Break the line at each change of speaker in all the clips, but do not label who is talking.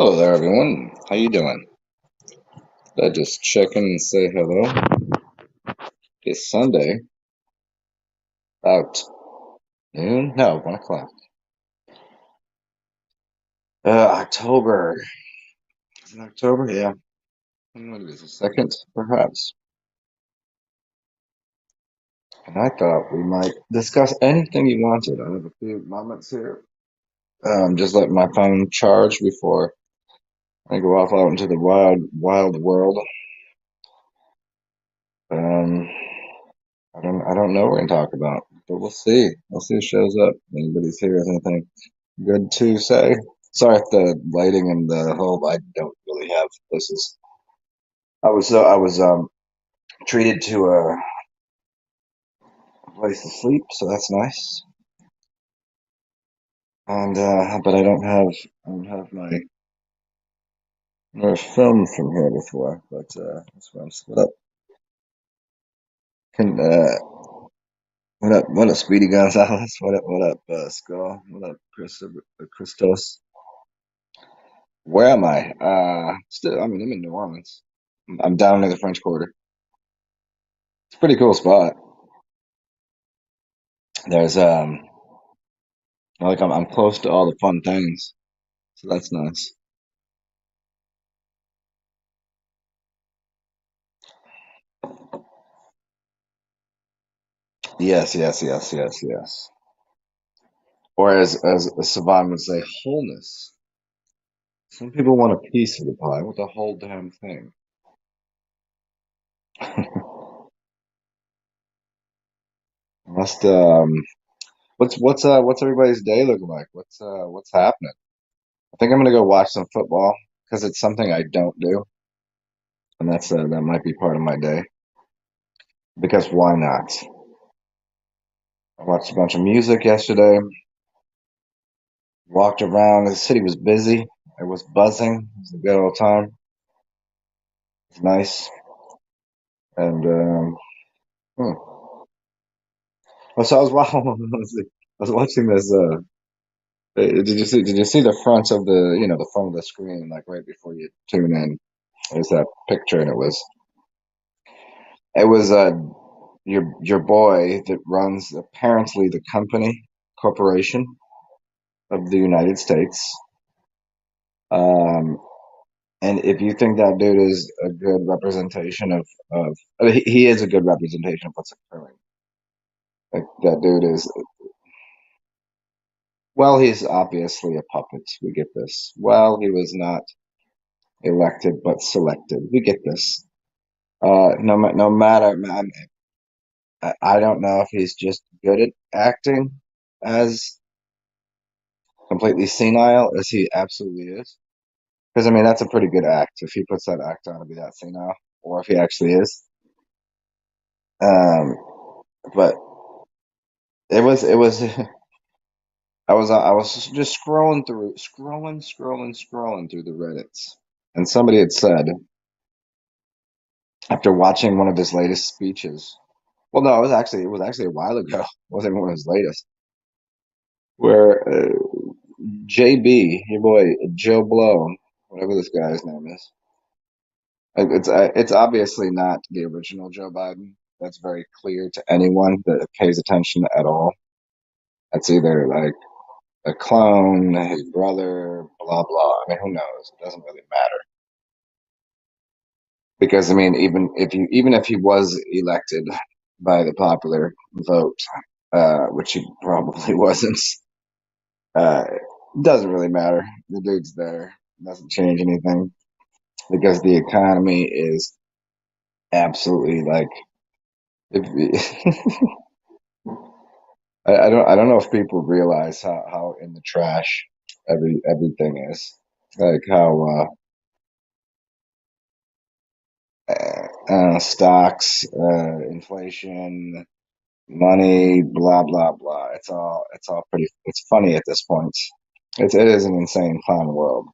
Hello there, everyone. How you doing? I just check in and say hello. It's Sunday, about noon? No, 1 o'clock. October. Is it October? Yeah. What is it, second, perhaps? And I thought we might discuss anything you wanted. I have a few moments here. Just letting my phone charge before I go off out into the wild world. Um, I don't know what we're gonna talk about, but we'll see. We'll see who shows up. Anybody's here with anything good to say? Sorry if the lighting and the whole I don't really have places. I was treated to a place to sleep, so that's nice. And but I don't have my film from here before. But that's what I'm. What up? Can what up, Speedy Gonzalez? What up, Skull? What up, Christos? Where am I? Still, I mean, I'm in New Orleans. I'm down near the French Quarter. It's a pretty cool spot. There's like I'm close to all the fun things, so that's nice. Yes, yes, yes, yes, yes. Or as Savan would say, wholeness. Some people want a piece of the pie with the whole damn thing. Must what's everybody's day looking like? What's happening? I think I'm gonna go watch some football because it's something I don't do, and that might be part of my day. Because why not? I watched a bunch of music yesterday. Walked around. The city was busy. It was buzzing. It was a good old time. It's nice. And hmm. So I was watching this. Did you see the front of the front of the screen like right before you tune in? There's that picture, and it was your boy that runs apparently the company corporation of the United States. Um, and if you think that dude is a good representation of I mean, he is a good representation of what's occurring. Like that dude is well, he's obviously a puppet. We get this. Well, he was not elected but selected. We get this. No matter, man, I don't know if he's just good at acting as completely senile as he absolutely is. Because I mean, that's a pretty good act if he puts that act on to be that senile, or if he actually is. Um, but it was. I was just scrolling through the Reddits, and somebody had said after watching one of his latest speeches. Well, no, it was actually a while ago. It wasn't even one of his latest. Where JB, your boy Joe Blow, whatever this guy's name is, it's obviously not the original Joe Biden. That's very clear to anyone that pays attention at all. That's either like a clone, his brother, blah blah. I mean, who knows? It doesn't really matter because I mean, even if he was elected by the popular vote, which he probably wasn't, uh, doesn't really matter. The dude's there. It doesn't change anything because the economy is absolutely like. If, I don't know if people realize how in the trash everything is. Like how stocks, inflation, money, blah blah blah. It's all pretty. It's funny at this point. It is an insane clown world.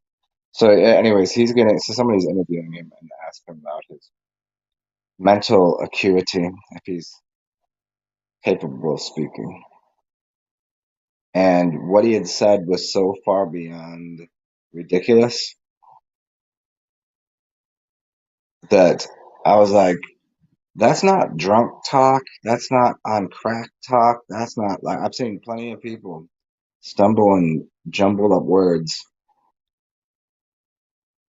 So, anyways, so somebody's interviewing him and ask him about his mental acuity, if he's capable of speaking. And what he had said was so far beyond ridiculous that I was like, that's not drunk talk. That's not on crack talk. That's not like I've seen plenty of people stumble and jumble up words,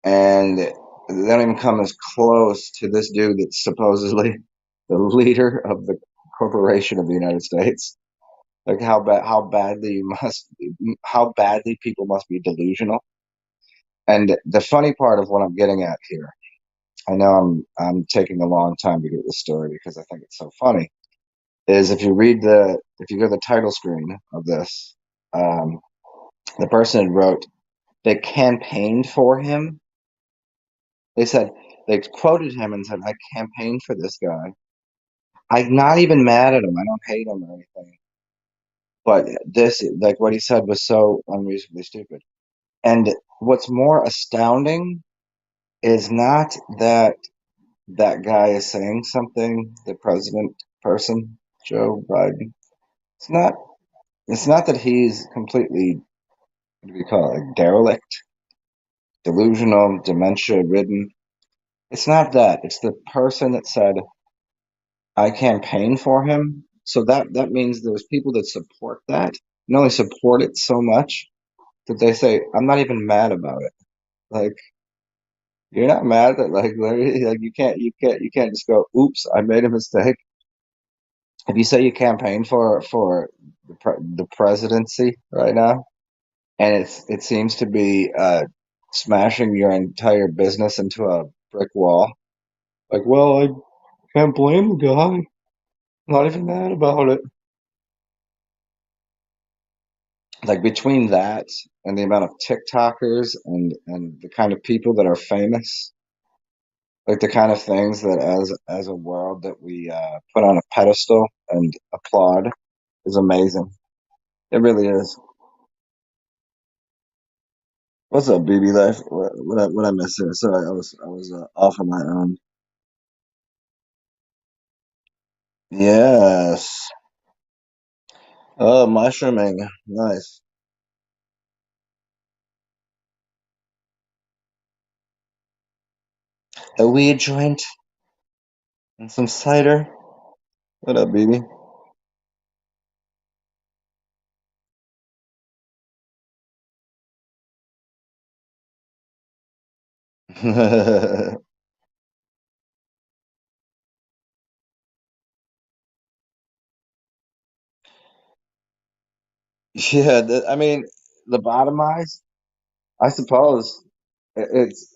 and they don't even come as close to this dude that's supposedly the leader of the corporation of the United States. Like how badly people must be delusional. And the funny part of what I'm getting at here, I know I'm taking a long time to get this story because I think it's so funny, is if you go to the title screen of this, um, the person wrote they campaigned for him. They said they quoted him and said, "I campaigned for this guy. I'm not even mad at him. I don't hate him or anything. But this, like what he said, was so unreasonably stupid." And what's more astounding is not that that guy is saying something, the president person, Joe Biden. It's not. It's not that he's completely, what do we call it, like derelict, delusional, dementia ridden. It's not that. It's the person that said, I campaigned for him. So that means there's people that support that, not only support it so much that they say, I'm not even mad about it. Like, you're not mad that like literally like you can't just go, oops, I made a mistake. If you say you campaign for the presidency right now, and it seems to be smashing your entire business into a brick wall. Like, well, I can't blame the guy. I'm not even mad about it. Like between that and the amount of TikTokers and the kind of people that are famous, like the kind of things that as a world that we put on a pedestal and applaud is amazing. It really is. What's up, BB Life? What I miss here? Sorry, I was off on my own. Yes. Oh, mushrooming. Nice. A weed joint and some cider. What up, BB? Yeah, I mean, lobotomized. I suppose it's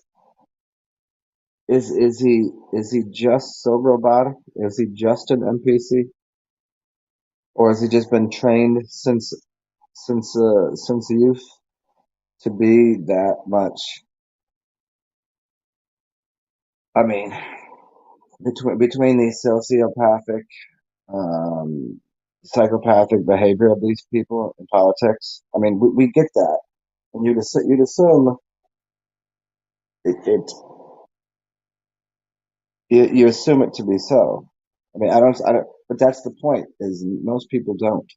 is he just so robotic? Is he just an NPC, or has he just been trained since youth to be that much? I mean, between the sociopathic, um, psychopathic behavior of these people in politics, I mean, we get that, and you'd assume it you assume it to be so. I don't, but that's the point. Is most people don't.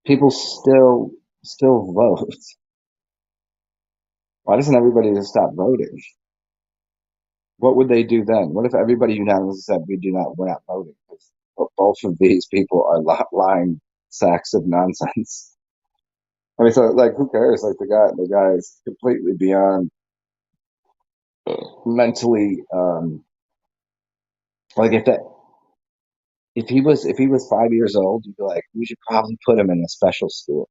People still vote. Why doesn't everybody just stop voting? What would they do then? What if everybody unanimously said we're not voting? Both of these people are lying sacks of nonsense. I mean, so like, who cares? Like the guy is completely beyond mentally. Like if he was 5 years old, you'd be like, we should probably put him in a special school.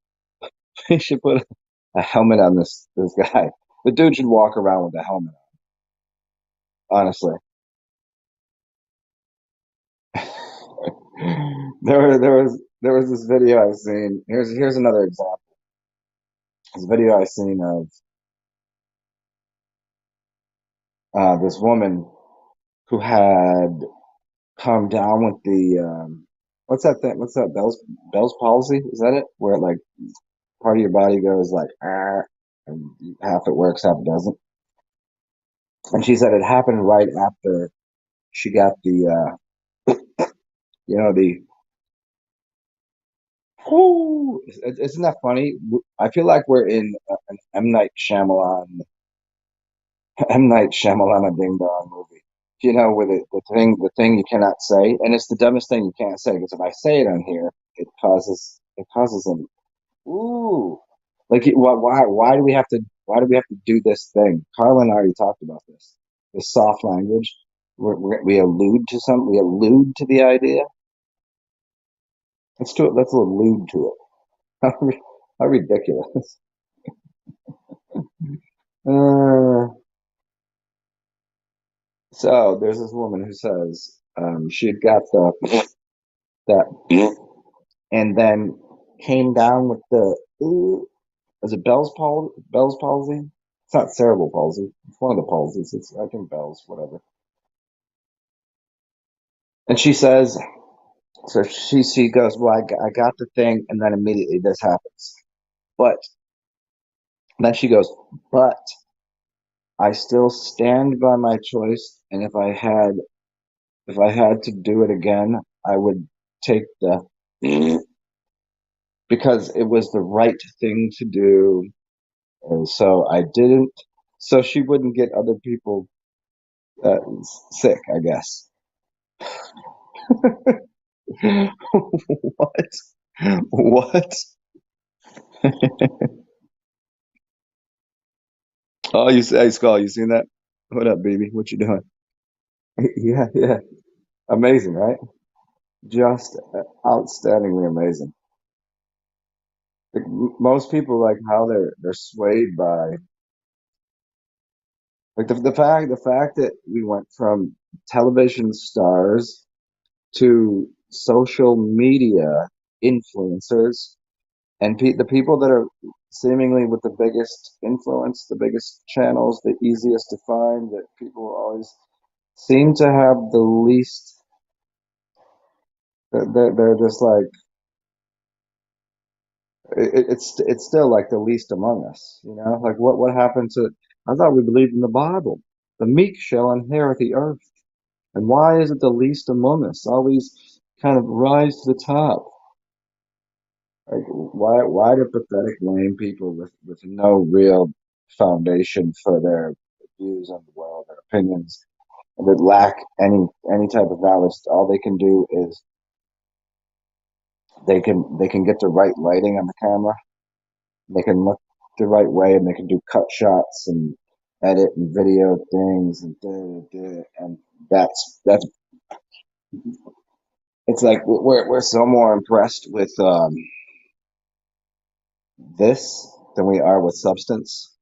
We should put a helmet on this guy. The dude should walk around with a helmet on, honestly. There was this video I've seen. Here's another example. This video I've seen of this woman who had come down with the what's that thing? What's that Bell's palsy? Is that it? Where like part of your body goes like and half it works, half it doesn't. And she said it happened right after she got the you know the whoo. Isn't that funny? I feel like we're in an M Night Shyamalan a Ding Dong movie. with the thing you cannot say, and it's the dumbest thing you can't say because if I say it on here, it causes an ooh, like why do we have to do this thing? Carlin already talked about this soft language. We allude to the idea. Let's allude to it. How ridiculous. Uh, so there's this woman who says she had got that and then came down with the is it Bell's palsy? Bell's palsy? It's not cerebral palsy. It's one of the palsies. It's I think Bell's whatever. And she says, so she goes, well, I got the thing, and then immediately this happens. But then she goes, but I still stand by my choice, and if I had to do it again, I would take the because it was the right thing to do, and so I didn't, so she wouldn't get other people uh, sick, I guess. What? What? Oh, hey, Skull, you seen that? What up, baby? What you doing? Yeah, yeah. Amazing, right? Just outstandingly amazing. Like, most people like how they're swayed by like the fact that we went from television stars to social media influencers and the people that are seemingly with the biggest influence, the biggest channels, the easiest to find, that people always seem to have the least. They're just like it's still like the least among us, Like what happened to? I thought we believed in the Bible. The meek shall inherit the earth. And why is it the least among us always kind of rise to the top? Like why do pathetic lame people with no real foundation for their views on the world, their opinions, and that lack any type of knowledge, all they can do is they can get the right lighting on the camera, they can look the right way, and they can do cut shots and edit and video things and and that's it's like we're so more impressed with this than we are with substance.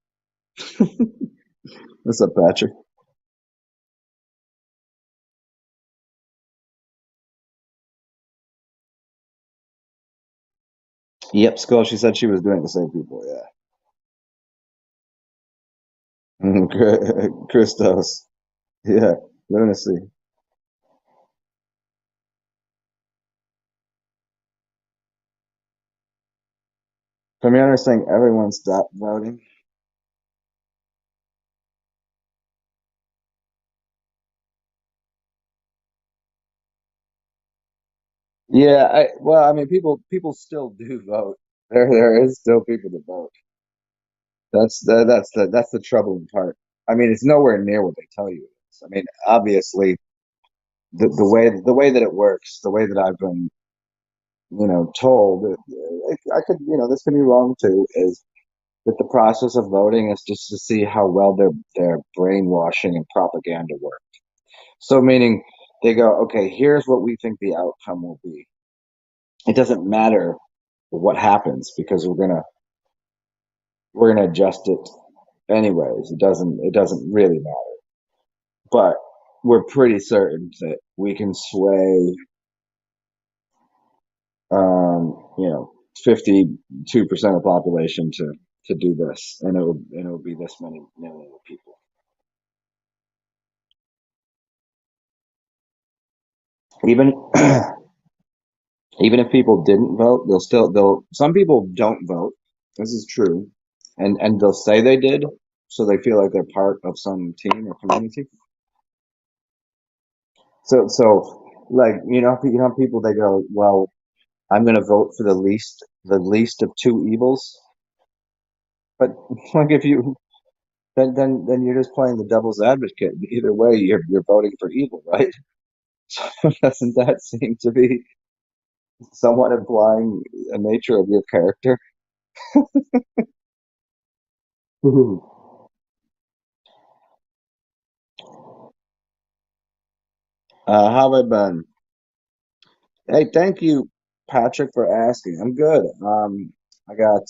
What's up, Patrick? Yep, Skull. She said she was doing it the same people. Yeah. Christos. Yeah. Lunacy. From your understanding, everyone stopped voting. Yeah. Well, I mean, people still do vote. There is still people to vote. That's the troubling part. I mean, it's nowhere near what they tell you it is. I mean, obviously, the way that it works, the way that I've been, told, I could, this could be wrong too, is that the process of voting is just to see how well their brainwashing and propaganda work. So meaning they go, okay, here's what we think the outcome will be. It doesn't matter what happens because we're gonna adjust it anyways. It doesn't really matter. But we're pretty certain that we can sway 52% of the population to do this, and it'll be this many million people. Even even if people didn't vote, they'll some people don't vote. This is true, and they'll say they did, so they feel like they're part of some team or community. So like people they go, well, I'm going to vote for the least of two evils. But like if you then you're just playing the devil's advocate. Either way, you're voting for evil, right? So doesn't that seem to be somewhat implying a nature of your character? How have I been? Hey, thank you, Patrick, for asking. I'm good. I got.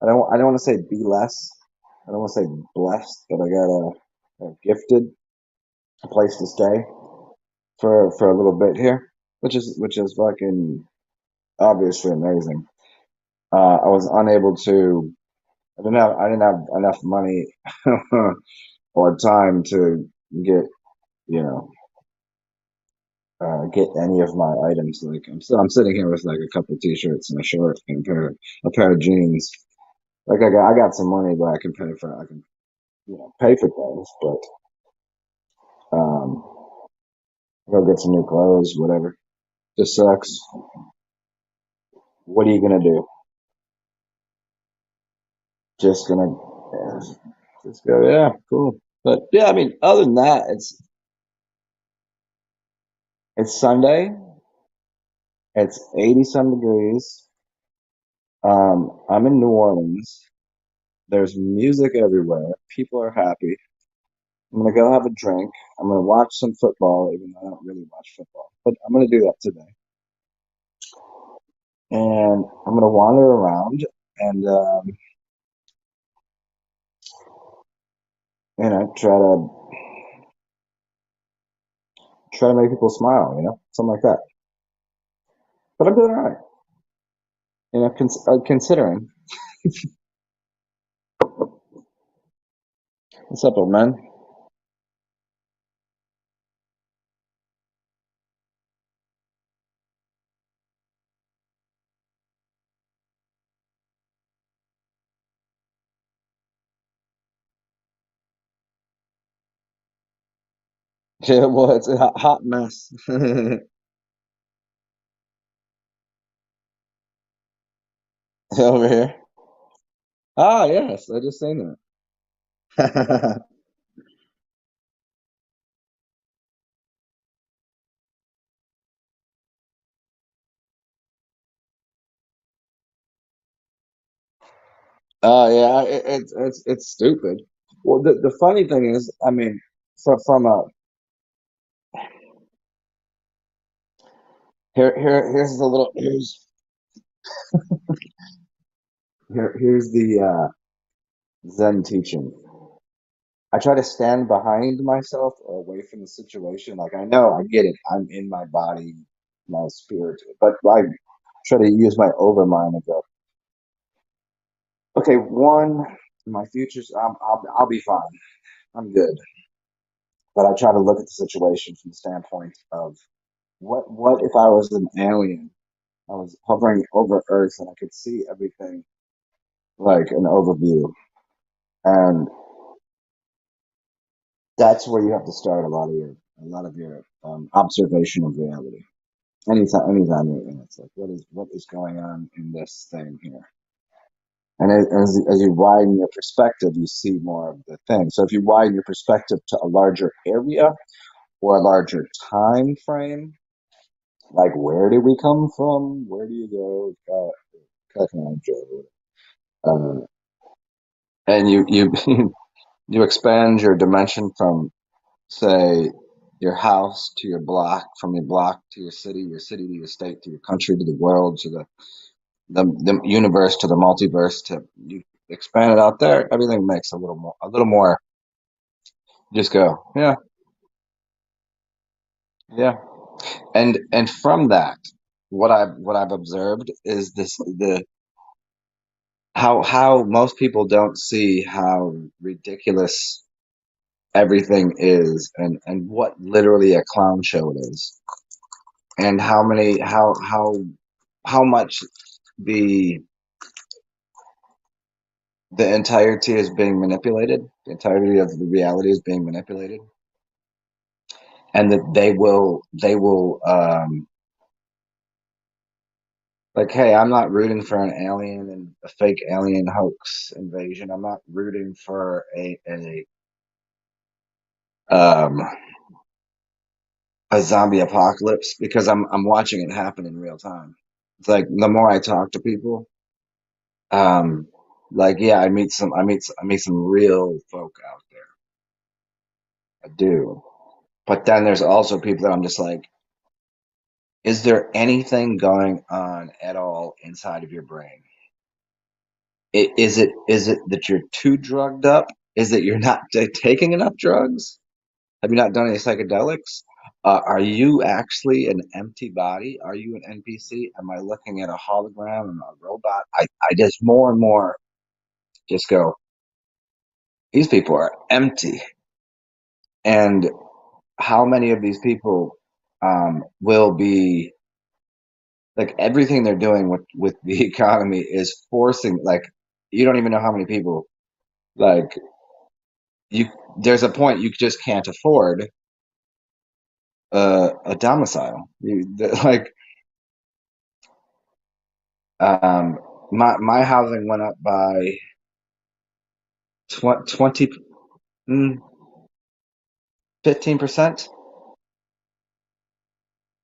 I don't want to say be less. I don't want to say blessed, but I got a gifted a place to stay for a little bit here, which is fucking obviously amazing. I was unable to. I didn't have enough money or time to get you know get any of my items. Like I'm sitting here with like a couple t-shirts and a short and a pair of jeans. Like I got some money, but I can pay for things, but go get some new clothes, whatever. Just sucks. What are you gonna do? Just gonna yeah, just go, yeah, cool. But yeah, I mean, other than that, it's Sunday. It's 80 some degrees. I'm in New Orleans. There's music everywhere. People are happy. I'm gonna go have a drink. I'm gonna watch some football, even though I don't really watch football. But I'm gonna do that today. And I'm gonna wander around and try to make people smile, something like that. But I'm doing all right, considering. What's up, old man? Yeah, well, it's a hot mess over here. Ah, yes, I just seen that. Oh yeah, it's stupid. Well, the funny thing is, I mean, from a here's the little here's the Zen teaching. I try to stand behind myself or away from the situation. Like I know, I get it. I'm in my body, my spirit, but I try to use my overmind and go, okay, one, my future's, I'll be fine. I'm good. But I try to look at the situation from the standpoint of what if I was an alien? I was hovering over Earth and I could see everything like an overview. And that's where you have to start a lot of your observation of reality. Anytime you're in, it's like what is going on in this thing here. And as you widen your perspective, you see more of the thing. So if you widen your perspective to a larger area or a larger time frame, like where did we come from? Where do you go? Uh, and you you expand your dimension from say your house to your block, from your block to your city to your state to your country to the world to the universe to the multiverse to you expand it out there, everything makes a little more. Just go, yeah, yeah. And from that, what I've observed is this the how most people don't see how ridiculous everything is and what literally a clown show it is and how much the the entirety is being manipulated, the entirety of the reality is being manipulated, and that they will Like, hey, I'm not rooting for an alien and a fake alien hoax invasion. I'm not rooting for um a zombie apocalypse because I'm watching it happen in real time. It's like the more I talk to people, um, like yeah, I meet some real folk out there. I do. But then there's also people that I'm just like, is there anything going on at all inside of your brain? Is it that you're too drugged up? Is it you're not taking enough drugs? Have you not done any psychedelics? Are you actually an empty body? Are you an NPC? Am I looking at a hologram? Am I a robot? I just more and more just go, these people are empty. And how many of these people will be like everything they're doing with the economy is forcing like you don't even know how many people like you there's a point you just can't afford a domicile. Like um, my housing went up by 20, 15%,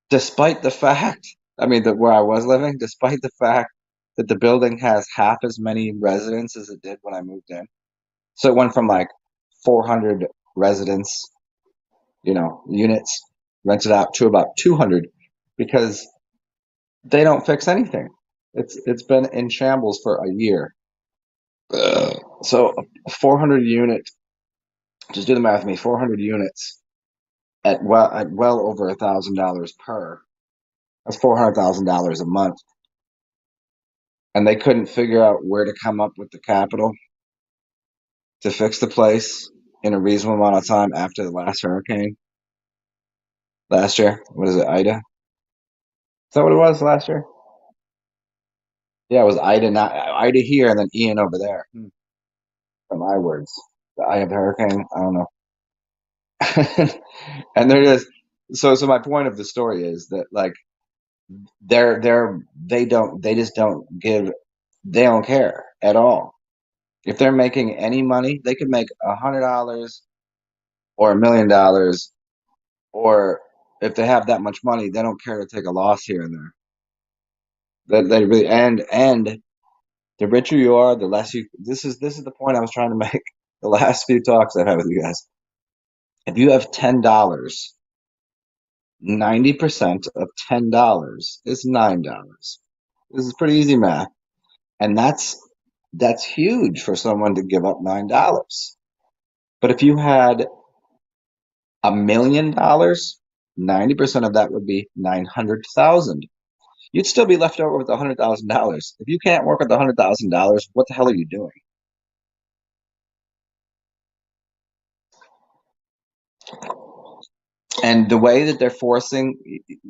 despite the fact, I mean, where I was living, despite the fact that the building has half as many residents as it did when I moved in. So it went from like 400 residents, units rented out to about 200 because they don't fix anything. It's been in shambles for a year. So a 400 unit, just do the math with me, 400 units at well over $1,000 per. That's $400,000 a month, and they couldn't figure out where to come up with the capital to fix the place in a reasonable amount of time after the last hurricane last year. What is it, Ida? Is that what it was last year? Yeah, it was Ida, not Ida here, and then Ian over there. From my words, the eye of the hurricane. I don't know. And there is. So my point of the story is that like they just don't give they don't care at all. If they're making any money, they could make $100 or $1 million, or if they have that much money, they don't care to take a loss here and there. They really and the richer you are, the less you. This is the point I was trying to make. The last few talks I've had with you guys. If you have $10, 90% of $10 is $9. This is pretty easy math, and that's huge for someone to give up $9. But if you had $1 million, 90% of that would be 900,000. You'd still be left over with $100,000. If you can't work with $100,000, what the hell are you doing? And the way that they're forcing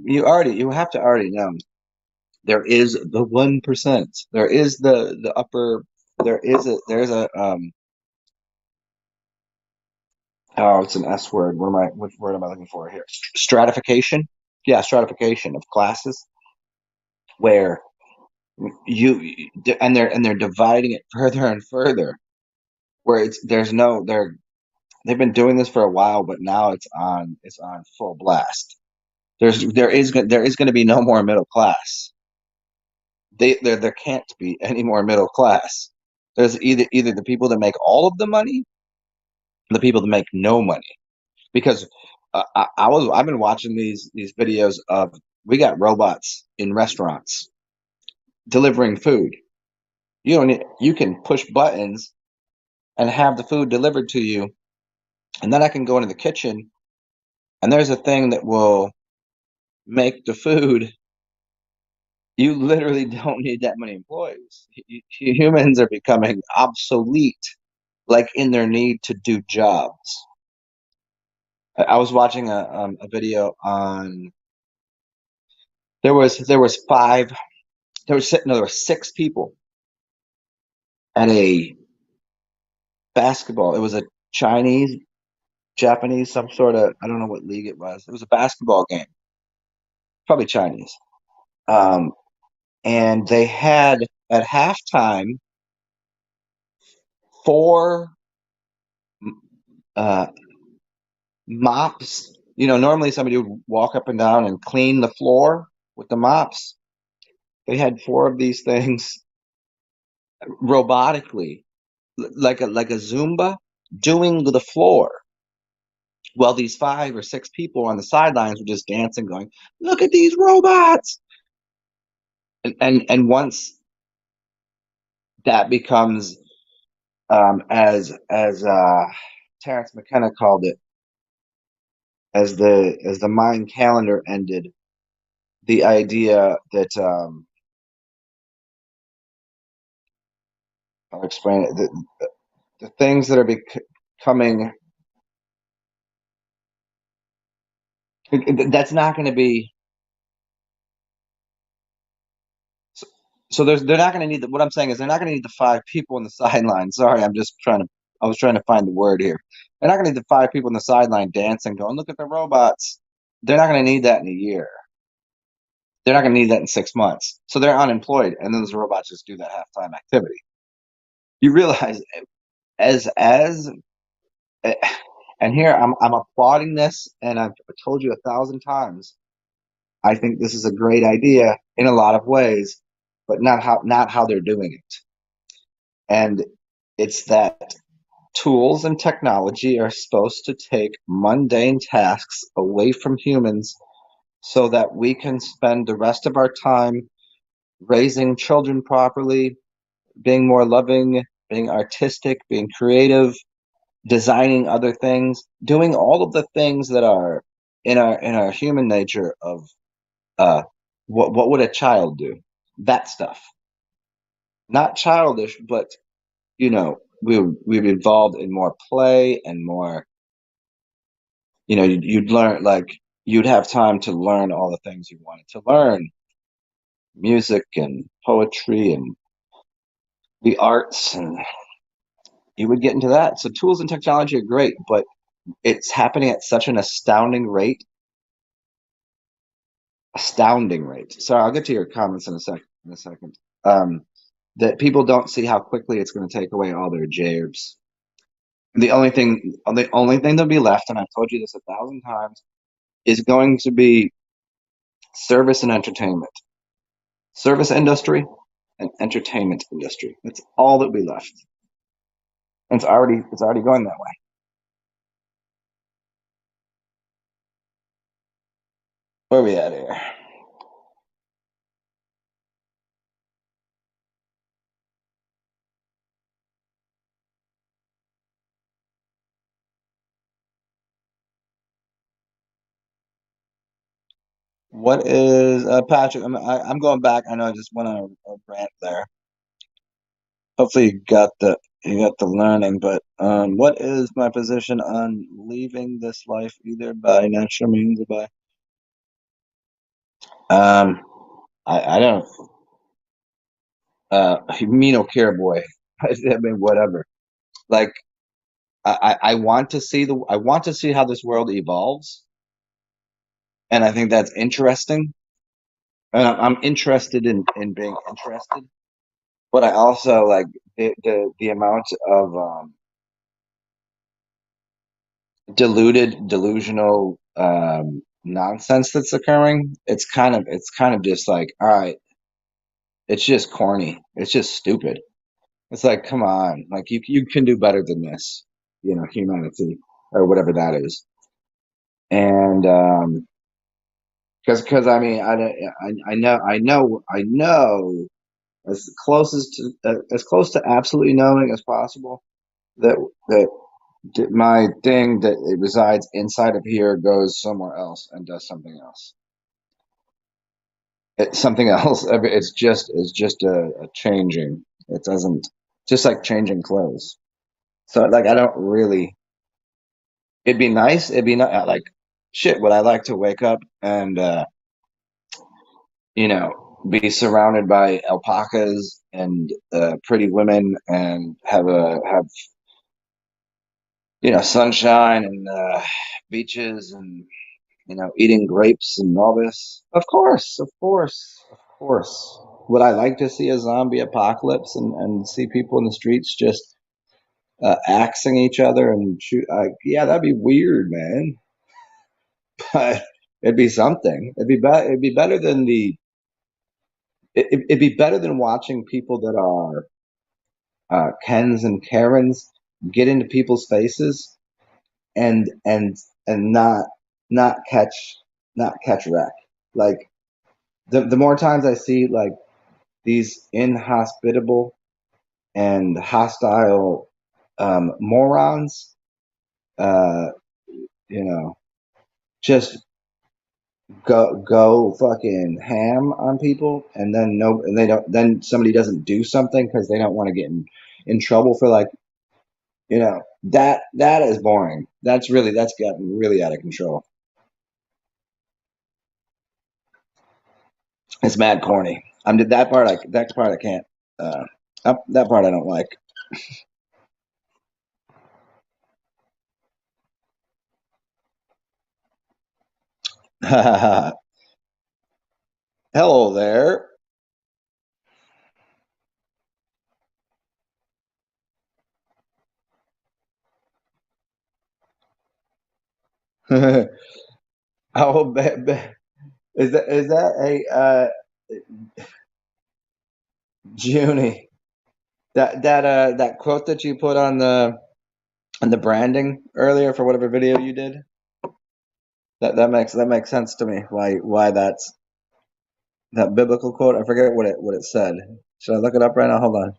you have to already know there is the 1%. There is the upper. There's a oh, it's an S word. Which word am I looking for here? Stratification. Yeah, stratification of classes where you and they're dividing it further and further where they've been doing this for a while, but now it's on full blast. There is going to be no more middle class. There can't be any more middle class. There's either the people that make all of the money, the people that make no money. Because I've been watching these videos of we got robots in restaurants delivering food. You can push buttons and have the food delivered to you, and then I can go into the kitchen and there's a thing that will make the food. You literally don't need that many employees. Humans are becoming obsolete, like in their need to do jobs. I was watching a video on there was five there were six people at a basketball. It was a Chinese, Japanese, some sort of I don't know what league it was. It was a basketball game, probably Chinese. Um, and they had at halftime four uh, mops. Normally somebody would walk up and down and clean the floor with the mops. They had four of these things robotically, like a Zumba, doing the floor. While these five or six people on the sidelines were just dancing, going, "Look at these robots!" And once that becomes, as Terrence McKenna called it, as the Mayan calendar ended, the idea that I'll explain it. The things that are becoming, that's not going to be. So, so they're not going to need what I'm saying is they're not going to need the five people on the sideline. Sorry, I was trying to find the word here. They're not going to need the five people on the sideline dancing, going, "Look at the robots." They're not going to need that in a year. They're not going to need that in 6 months. So they're unemployed, and then those robots just do that halftime activity. You realize, as and here I'm applauding this, and I've told you 1,000 times. I think this is a great idea in a lot of ways, but not how they're doing it. And it's that tools and technology are supposed to take mundane tasks away from humans so that we can spend the rest of our time raising children properly, being more loving, being artistic, being creative, designing other things, doing all of the things that are in our human nature of uh what would a child do? That stuff. Not childish, but we've evolved in more play and more, you'd learn, like, you'd have time to learn all the things you wanted to learn, music and poetry and the arts, and you would get into that. So tools and technology are great, but it's happening at such an astounding rate. Sorry, I'll get to your comments in a second. Um, that people don't see how quickly it's going to take away all their jobs. The only thing that'll be left, and I've told you this 1,000 times, is going to be service and entertainment, service industry and entertainment industry. That's all that will be left, and it's already going that way. Where are we at here? What is Patrick? I'm going back. I know I just went on a rant there. Hopefully you got the learning, but what is my position on leaving this life either by natural means or by um I don't me no care, boy. I mean, whatever. Like, I want to see how this world evolves, and I think that's interesting, and I'm interested in being interested, but I also like the amount of delusional nonsense that's occurring. It's kind of just like, all right, it's just corny. It's just stupid. It's like, come on, like you can do better than this, humanity or whatever that is. And because I mean I know as close to absolutely knowing as possible that that my thing that it resides inside of here goes somewhere else and does something else. Something else. It's just a changing. It doesn't, just like changing clothes. So like I don't really. It'd be nice. It'd be not like shit. Would I like to wake up and be surrounded by alpacas and pretty women and have sunshine and beaches and eating grapes and all this? Of course, of course, of course. Would I like to see a zombie apocalypse and see people in the streets just axing each other and shoot? Yeah, that'd be weird, man. But it'd be something. It'd be better than it'd be better than watching people that are Kens and Karens get into people's faces and not catch not catch wreck. Like the more times I see like these inhospitable and hostile morons, uh, you know, just go fucking ham on people, and then no, and they don't. Then somebody doesn't do something because they don't want to get in trouble for like that is boring. That's gotten really out of control. It's mad corny. I'm that part I can't. Uh, that part I don't like. Hello there. Oh, is that a Junie? That quote that you put on the branding earlier for whatever video you did. That makes sense to me. Why that's that biblical quote? I forget what it said. Should I look it up right now? Hold on.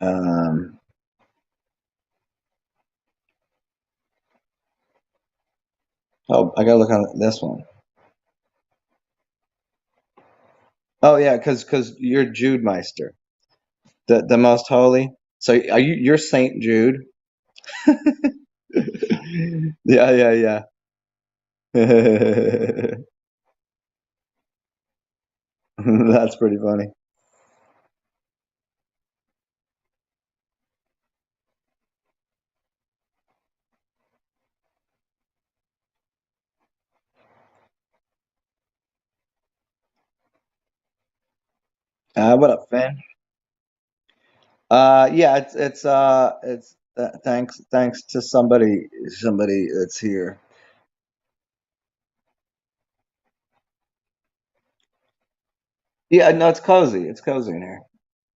Um. Oh, I gotta look on this one. Oh yeah, because you're Jude Meister, the most holy. So are you're Saint Jude? Yeah, yeah, yeah. That's pretty funny. What up, fan? Yeah, it's thanks to somebody that's here. Yeah, no, it's cozy. It's cozy in here.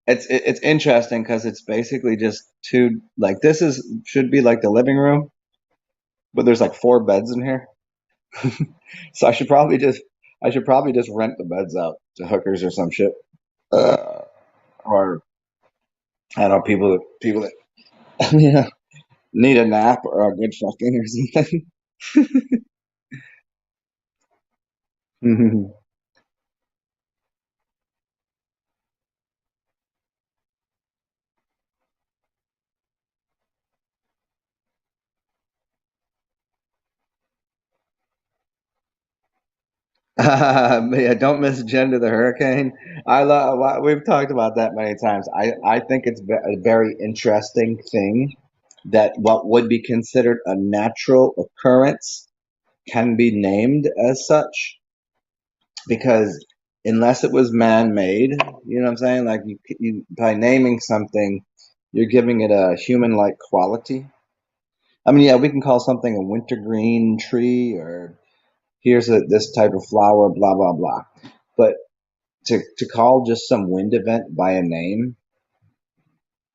It's interesting because it's basically just two like this is should be like the living room, but there's like four beds in here. So I should probably just rent the beds out to hookers or some shit. Uh, or I don't know people that you know need a nap or a good fucking or something. Yeah, don't misgender the hurricane. I love. We've talked about that many times. I think it's a very interesting thing that what would be considered a natural occurrence can be named as such because unless it was man-made, you know what I'm saying? Like you by naming something, you're giving it a human-like quality. I mean, yeah, we can call something a wintergreen tree or here's this type of flower, blah blah blah. But to call just some wind event by a name,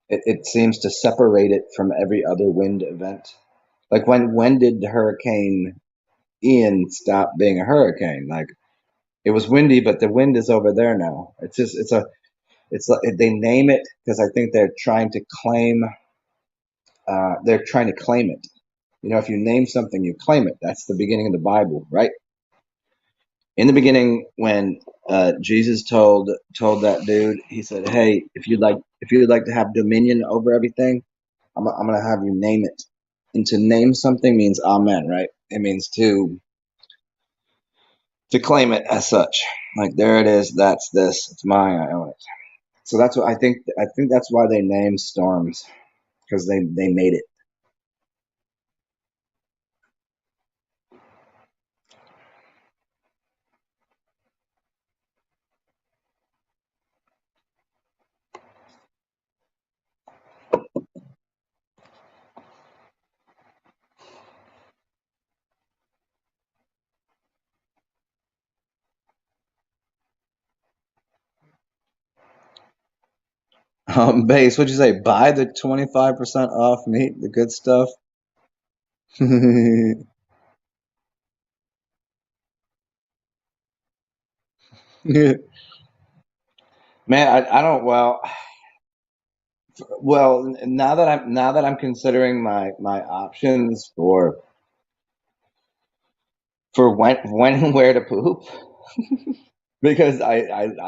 it seems to separate it from every other wind event. Like when did Hurricane Ian stop being a hurricane? Like it was windy, but the wind is over there now. It's like they name it because I think they're trying to claim it. You know, if you name something, you claim it. That's the beginning of the Bible, right? In the beginning, when Jesus told that dude, he said, "Hey, if you'd like to have dominion over everything, I'm gonna have you name it." And to name something means amen, right? It means to claim it as such. Like there it is. That's this. It's mine. I own it. So that's what I think. I think that's why they name storms because they made it. Base, what'd you say? Buy the 25% off meat, the good stuff. Man, I don't well now that I'm considering my options for when and where to poop because I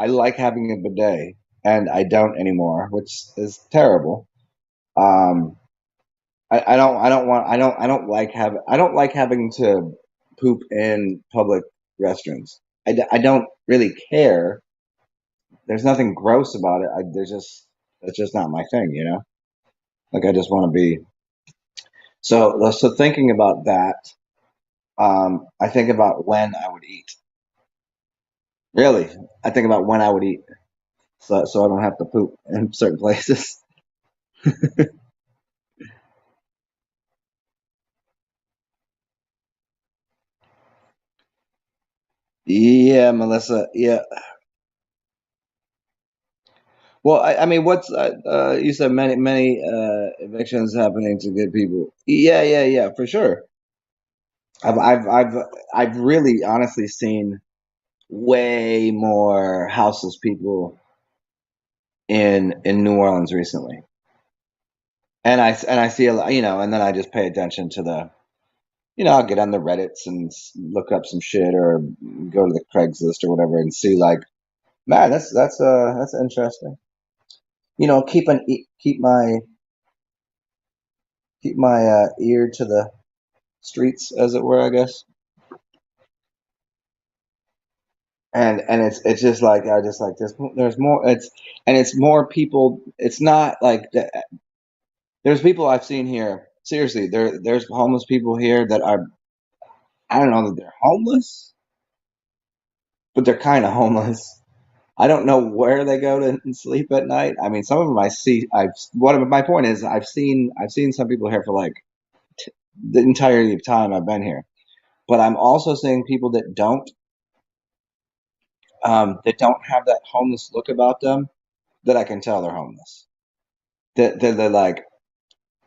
like having a bidet and I don't anymore, which is terrible. Um, I don't like having to poop in public restrooms. I don't really care. There's nothing gross about it. It's just not my thing, you know? Like I just want to be so thinking about that, I think about when I would eat. Really, I think about when I would eat, so I don't have to poop in certain places. Yeah, Melissa. Yeah. Well, I mean, what's you said many evictions happening to good people. Yeah, yeah, yeah, for sure. I've I've I've I've really honestly seen way more houseless people in New Orleans recently, and I see a lot, you know, and then I just pay attention to I'll get on the Reddits and look up some shit or go to the Craigslist or whatever and see like, man, that's interesting. You know, keep my ear to the streets, as it were, I guess. And it's just like I just like there's more it's more people. It's not like there's people I've seen here. Seriously, there's homeless people here that are I don't know that they're homeless, but they're kind of homeless. I don't know where they go to sleep at night. I mean, some of them I see. My point is I've seen some people here for like the entire time I've been here, but I'm also seeing people that don't have that homeless look about them that I can tell they're homeless. That they're like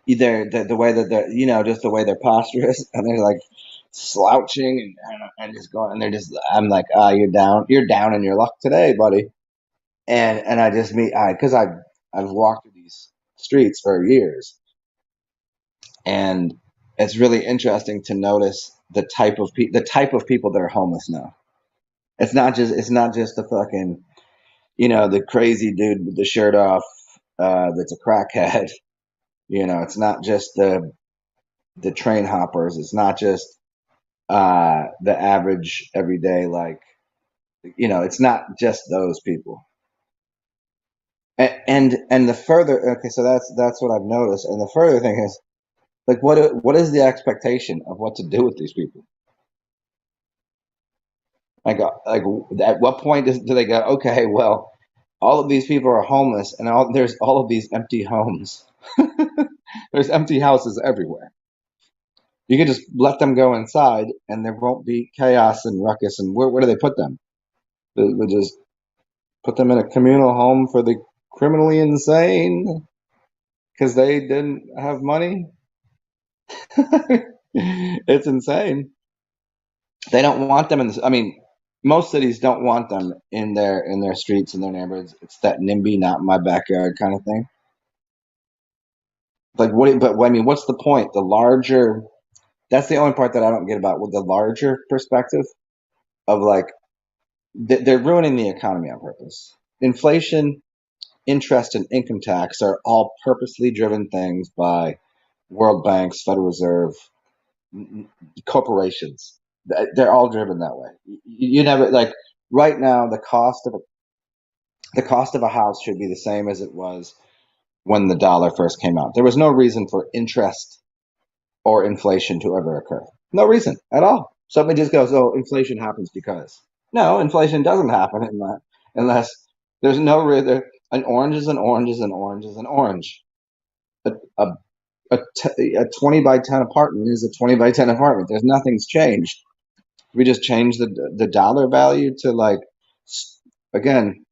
either the way that they're just the way their posture is, and they're like slouching and just going, and they're just I'm like, ah, you're down in your luck today, buddy. And I just meet I because I've walked through these streets for years, and it's really interesting to notice the type of people that are homeless now. It's not just the fucking the crazy dude with the shirt off that's a crackhead. It's not just the train hoppers. It's not just the average everyday like it's not just those people. And the further okay, so that's what I've noticed. And the further thing is like what is the expectation of what to do with these people? Like at what point do they go? Okay, well, all of these people are homeless, and there's all of these empty homes. There's empty houses everywhere. You can just let them go inside, and there won't be chaos and ruckus. And where do they put them? They just put them in a communal home for the criminally insane because they didn't have money. It's insane. They don't want them in I mean, most cities don't want them in their streets in their neighborhoods. It's that NIMBY, not my backyard kind of thing. Like what? But I mean, what's the point? The larger. That's the only part that I don't get about with the larger perspective of like they're ruining the economy on purpose. Inflation, interest, and income tax are all purposely driven things by world banks, Federal Reserve, corporations. They're all driven that way. You never like right now the cost of a house should be the same as it was when the dollar first came out. There was no reason for interest or inflation to ever occur. No reason at all. Somebody just goes, "Oh, inflation happens because." No, inflation doesn't happen unless there's no reason. An orange is an orange is an orange is an orange. A, a, a 20 by 10 apartment is a 20 by 10 apartment. There's nothing's changed. We just changed the dollar value to like again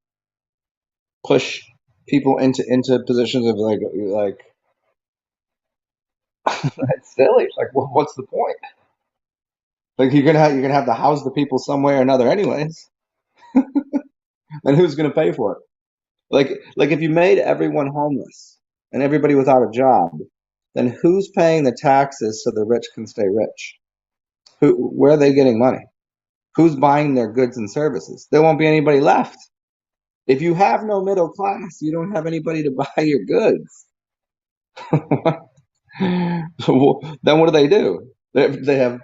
push. people into positions of like that's silly. Like, what's the point? Like, you're gonna have to house the people some way or another, anyways. And who's gonna pay for it? Like if you made everyone homeless and everybody without a job, then who's paying the taxes so the rich can stay rich? Where are they getting money? Who's buying their goods and services? There won't be anybody left. If you have no middle class, you don't have anybody to buy your goods. So, then what do? They have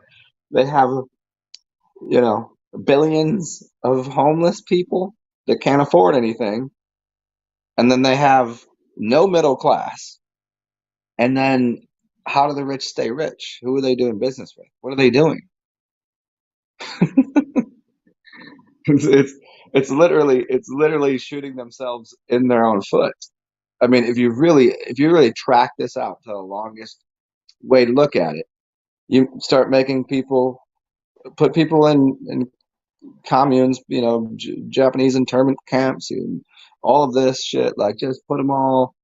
billions of homeless people that can't afford anything, and then they have no middle class. And then how do the rich stay rich? Who are they doing business with? What are they doing? It's it's literally shooting themselves in their own foot. I mean, if you really track this out to the longest way to look at it, you start making people put people in communes, Japanese internment camps, and all of this shit. Like, just put them all.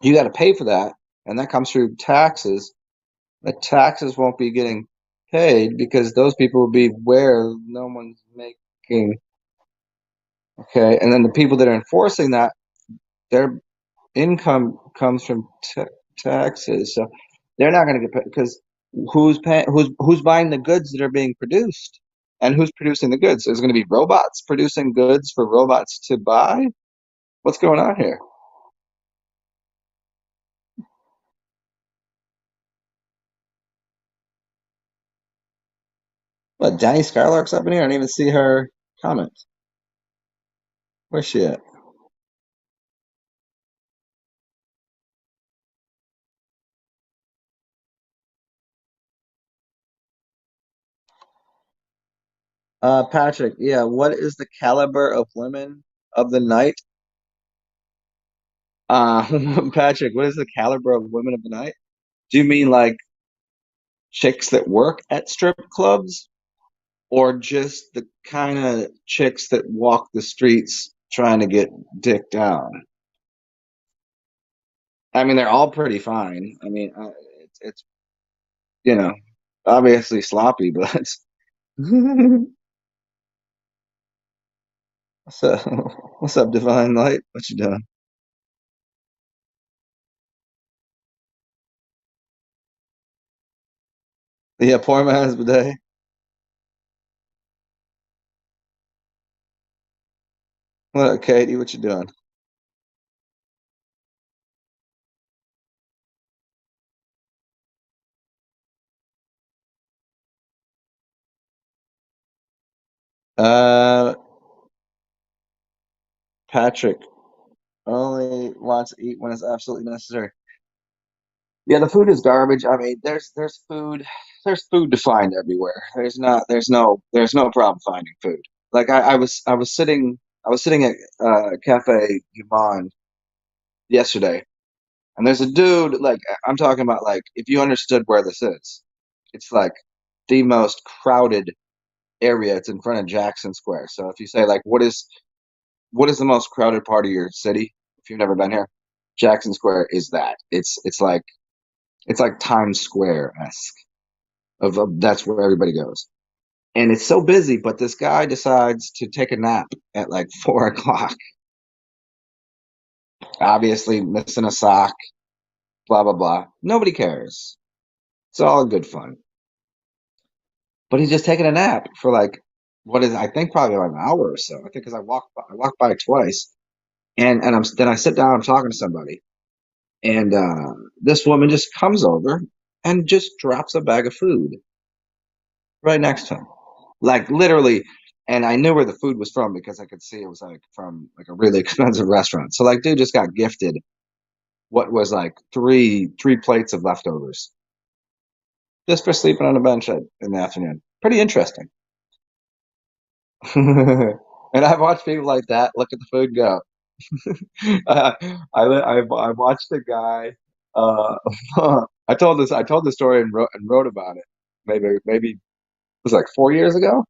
You got to pay for that, and that comes through taxes. The taxes won't be getting paid because those people will be where no one's making. Okay, and then the people that are enforcing that, their income comes from taxes, so they're not going to get paid because who's paying? Who's buying the goods that are being produced, and who's producing the goods? Is it going to be robots producing goods for robots to buy? What's going on here? What, Danny Skylark's up in here? I didn't even see her comment. Where's she at? Patrick, yeah, what is the caliber of women of the night? Patrick, what is the caliber of women of the night? Do you mean like chicks that work at strip clubs, or just the kind of chicks that walk the streets trying to get dick down? I mean, they're all pretty fine. I mean, it's you know obviously sloppy, but what's up? What's up, Divine Light? What you doing? Yeah, poor man's bidet. What up, Katie? What you doing? Uh, Patrick only wants to eat when it's absolutely necessary. Yeah, the food is garbage. I mean, there's food to find everywhere. There's no problem finding food. Like, I was sitting at Cafe Human yesterday, and there's a dude, like, I'm talking about, like, if you understood where this is, it's like the most crowded area. It's in front of Jackson Square. So if you say, like, what is the most crowded part of your city? If you've never been here, Jackson Square is that. It's like Times Square esque. That's where everybody goes, and it's so busy. But this guy decides to take a nap at like 4 o'clock, obviously missing a sock. Blah blah blah. Nobody cares. It's all good fun. But he's just taking a nap for like what is, I think, probably like an hour or so. I think because I walked by twice, and then I sit down. I'm talking to somebody, and this woman just comes over and just drops a bag of food right next to him, like, literally. And I knew where the food was from because I could see it was like from like a really expensive restaurant. So, like, dude just got gifted what was like three plates of leftovers just for sleeping on a bench in the afternoon. Pretty interesting. And I've watched people like that look at the food and go. uh, I watched a guy. Uh, I told the story and wrote about it. Maybe it was like 4 years ago.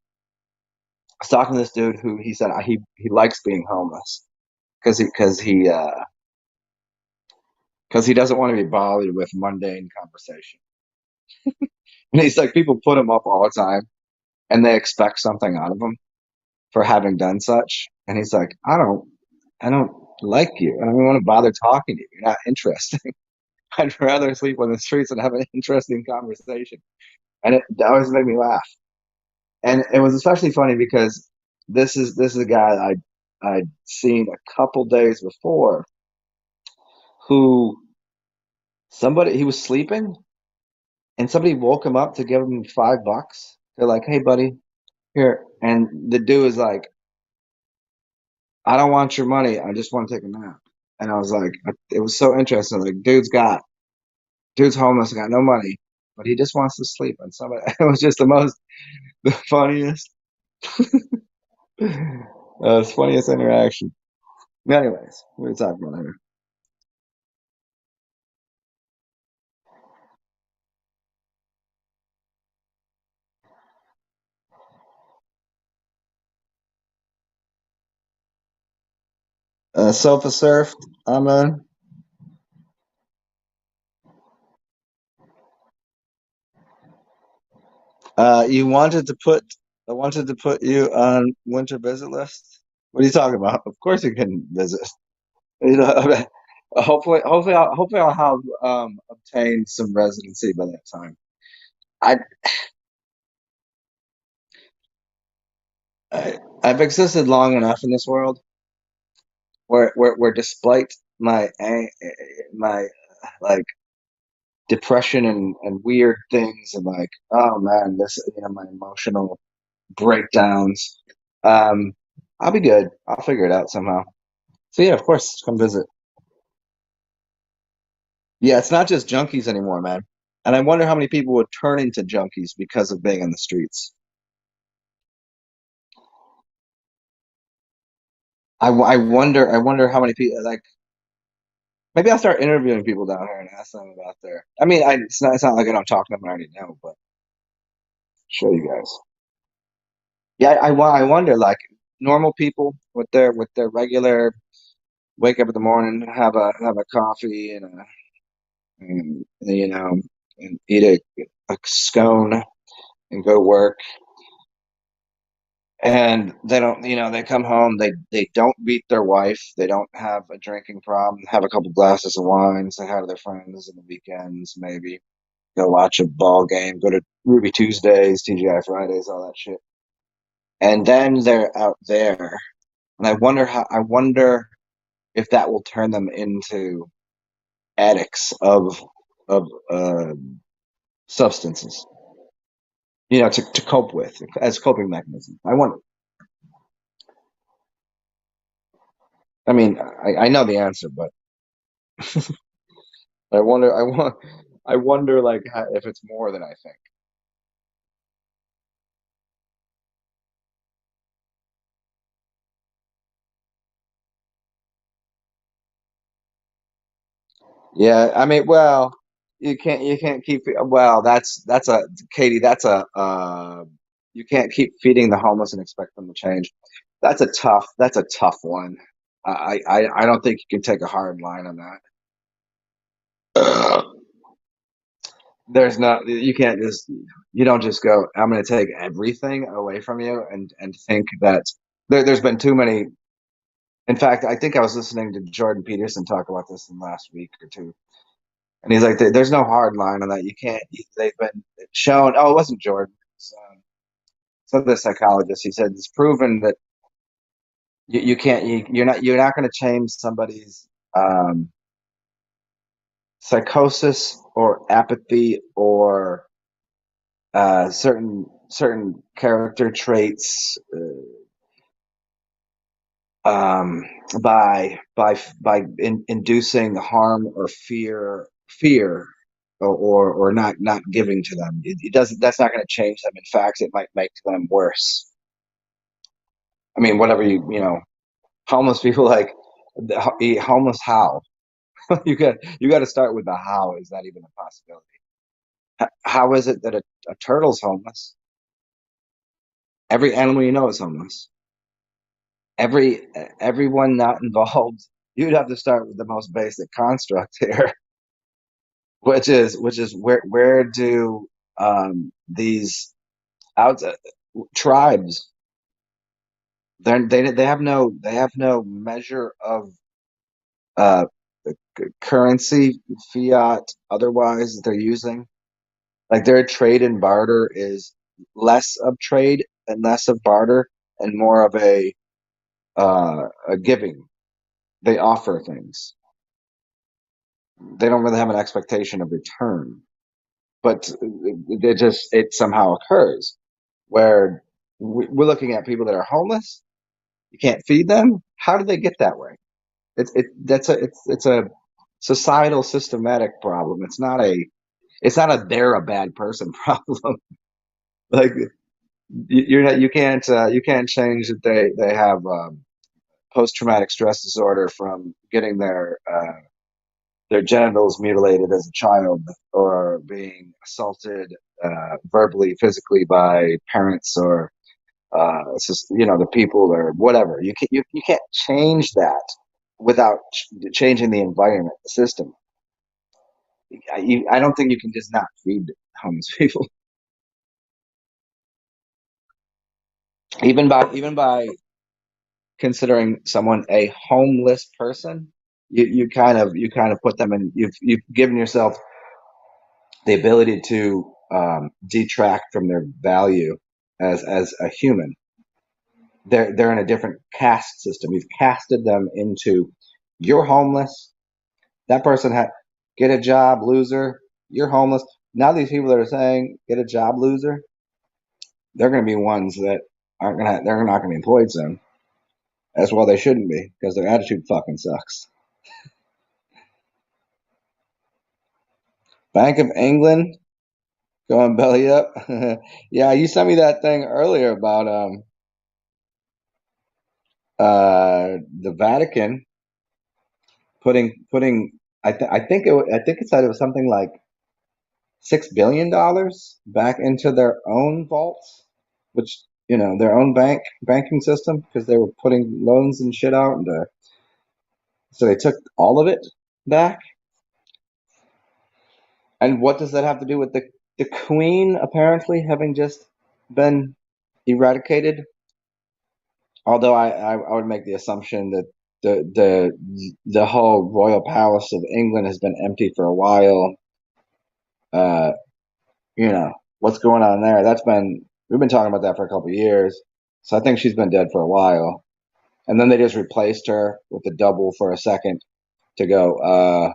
I was talking to this dude who he said he likes being homeless because he doesn't want to be bothered with mundane conversation. And he's like, people put him up all the time, and they expect something out of him for having done such. And he's like, I don't like you. I don't even want to bother talking to you. You're not interesting. I'd rather sleep on the streets and have an interesting conversation. And it always made me laugh. And it was especially funny because this is a guy I'd seen a couple days before who somebody he was sleeping and somebody woke him up to give him $5. They're like, "Hey, buddy, here." And the dude is like, "I don't want your money. I just want to take a nap." And I was like, it was so interesting. Like, dude's homeless, got no money, but he just wants to sleep. And somebody, it was just the funniest, funniest interaction. Anyways, we were talking about here. Sofa surfed. I'm you wanted to put I wanted to put you on winter visit list. What are you talking about? Of course you can visit. You know, hopefully I'll have obtained some residency by that time. I, I've existed long enough in this world where despite my like depression and weird things and like oh man this my emotional breakdowns um I'll be good. I'll figure it out somehow. So yeah, of course, come visit. Yeah, it's not just junkies anymore, man. And I wonder how many people would turn into junkies because of being in the streets. I wonder how many people like maybe I'll start interviewing people down here and ask them about their. I mean, it's not like I don't talk to them. I already know, but show you guys. Yeah, I wonder like normal people with their regular wake up in the morning, have a coffee and and eat a scone and go to work. And they don't, they come home, they don't beat their wife, they don't have a drinking problem, have a couple glasses of wine, say hi to their friends on the weekends, maybe go watch a ball game, go to Ruby Tuesdays, TGI Fridays, all that shit. And then they're out there, and I wonder if that will turn them into addicts of substances, to cope with as coping mechanism. I wonder. I mean, I know the answer, but I wonder. I wonder like if it's more than I think. Yeah, I mean, well, you can't keep. Well, that's a Katie. You can't keep feeding the homeless and expect them to change. That's a tough one. I don't think you can take a hard line on that. There's not you can't just you don't just go I'm going to take everything away from you and think that there's been too many. In fact, I think I was listening to Jordan Peterson talk about this in the last week or two, and he's like, "There's no hard line on that. You can't." They've been shown. Oh, it wasn't Jordan. It was, some other psychologist. He said it's proven that you can't. You're not going to change somebody's um, psychosis or apathy or certain character traits um, by inducing harm or fear or not giving to them. It doesn't. That's not going to change them. In fact, it might make them worse. I mean, whatever homeless people like homeless. How you got to start with the how. Is that even a possibility? How is it that a turtle's homeless? Every animal you know is homeless. every everyone not involved, you'd have to start with the most basic construct here, which is where do these out tribes they have no measure of uh currency, fiat, otherwise that they're using. Like their trade and barter is less of trade and less of barter and more of a giving. They offer things. They don't really have an expectation of return, but it somehow occurs where we're looking at people that are homeless. You can't feed them. How did they get that way? It's a societal systematic problem. It's not a they're a bad person problem. Like you're not you can't change that they have post traumatic stress disorder from getting their genitals mutilated as a child or being assaulted verbally, physically by parents or the people or whatever. You can't change that without changing the environment, the system. I don't think you can just not feed homeless people, even by considering someone a homeless person. You kind of put them in. You've given yourself the ability to detract from their value as a human. They're in a different caste system. You've casted them into you're homeless. That person had get a job, loser. You're homeless. Now these people that are saying get a job, loser, they're going to be ones that aren't gonna. They're not going to be employed soon. As well, they shouldn't be because their attitude fucking sucks. Bank of England going belly up. Yeah, you sent me that thing earlier about the Vatican putting. I think it said it was something like $6 billion back into their own vaults, which their own banking system because they were putting loans and shit out, and so they took all of it back. And what does that have to do with the Queen apparently having just been eradicated? Although I would make the assumption that the whole royal palace of England has been empty for a while. Uh, you know what's going on there? We've been talking about that for a couple of years. So I think she's been dead for a while. And then they just replaced her with the double for a second to go.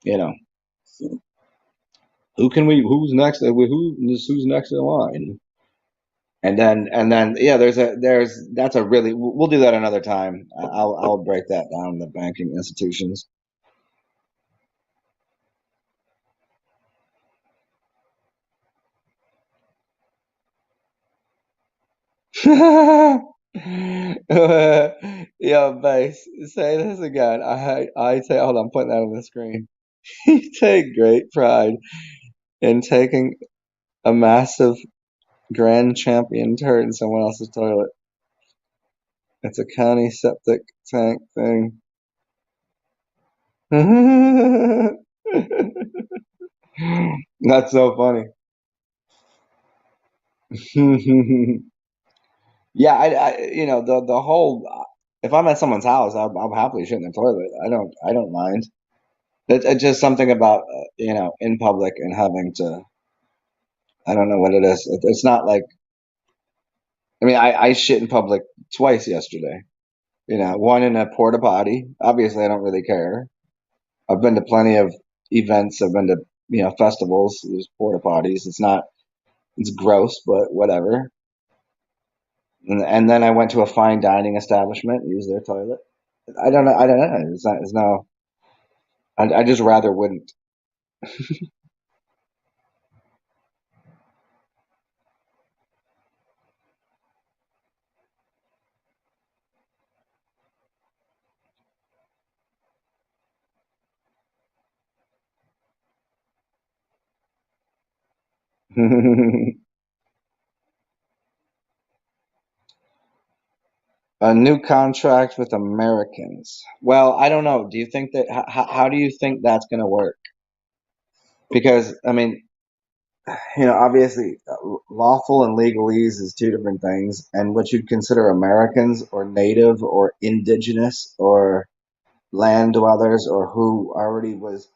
You know, Who's next? Who's next in line? And then yeah, that's a really we'll do that another time. I'll break that down, the banking institutions. Yo, base, say this again. I say, hold on, I'm putting that on the screen. You take great pride in taking a massive grand champion turd in someone else's toilet. It's a county septic tank thing. That's so funny. Yeah, the whole. If I'm at someone's house, I'll happily shit in the toilet. I don't mind. It's just something about in public and having to. I don't know what it is. It's not like. I mean, I shit in public twice yesterday. One in a porta potty. Obviously, I don't really care. I've been to plenty of events. I've been to festivals. There's porta potties. It's not. It's gross, but whatever. And then I went to a fine dining establishment, used their toilet. I don't know. I don't know. It's not. It's no. I just rather wouldn't. A new contract with Americans. Well, I don't know. Do you think that how do you think that's going to work? Because I mean, obviously, lawful and legalese is two different things, and what you'd consider Americans or native or indigenous or land dwellers or who already was,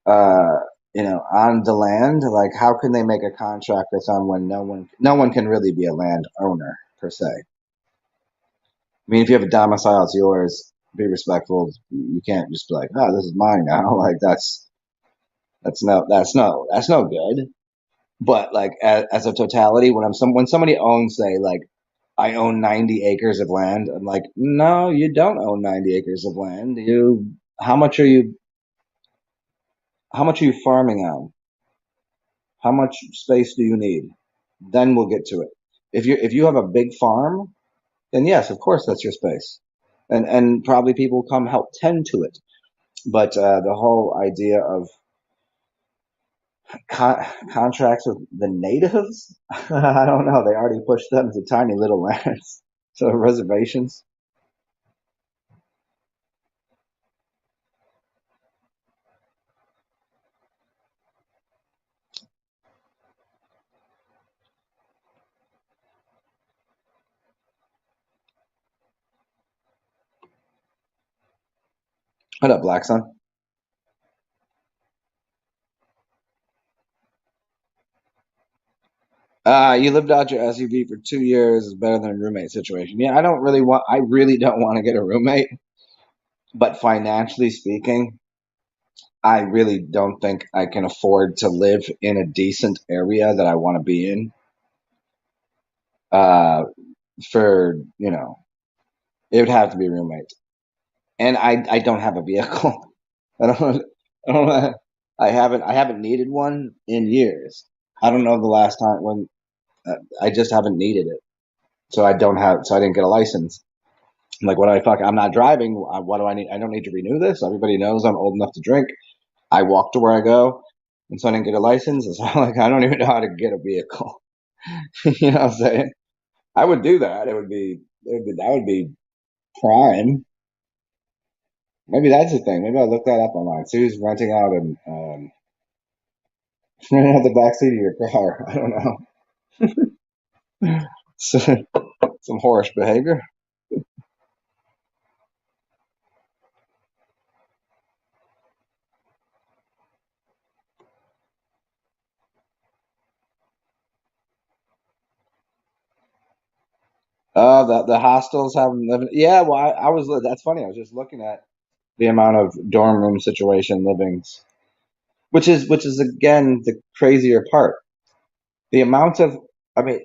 uh, on the land, like how can they make a contract with someone no one can really be a land owner per se. I mean, if you have a domicile, it's yours. Be respectful. You can't just be like, oh, this is mine now. Like that's no good. But like as a totality, when somebody owns, say, like I own 90 acres of land, I'm like, no, you don't own 90 acres of land. How much are you how much are you farming on? How much space do you need? Then we'll get to it. If you have a big farm, then yes, of course that's your space, and probably people come help tend to it. But the whole idea of contracts with the natives, I don't know. They already pushed them to tiny little lands, so reservations. What up, Black Sun? You lived out your SUV for 2 years is better than a roommate situation. Yeah, I really don't want to get a roommate, but financially speaking, I really don't think I can afford to live in a decent area that I want to be in. Uh, for, it would have to be a roommate. And I don't have a vehicle. I don't, I don't, I haven't needed one in years. I don't know the last time when I just haven't needed it. So I didn't get a license. I'm like, what do I fuck? I'm not driving. What do I need? I don't need to renew this. Everybody knows I'm old enough to drink. I walk to where I go, and so I didn't get a license. And so I'm like, I don't even know how to get a vehicle. You know what I'm saying? I would do that. That would be prime. Maybe that's the thing. Maybe I'll look that up online. See who's renting out and renting out the backseat of your car. I don't know. So, some horse behavior. The hostels have them living. Yeah, well, I was. That's funny. I was just looking at the amount of dorm room situation livings, which is again the crazier part. The amount of, I mean,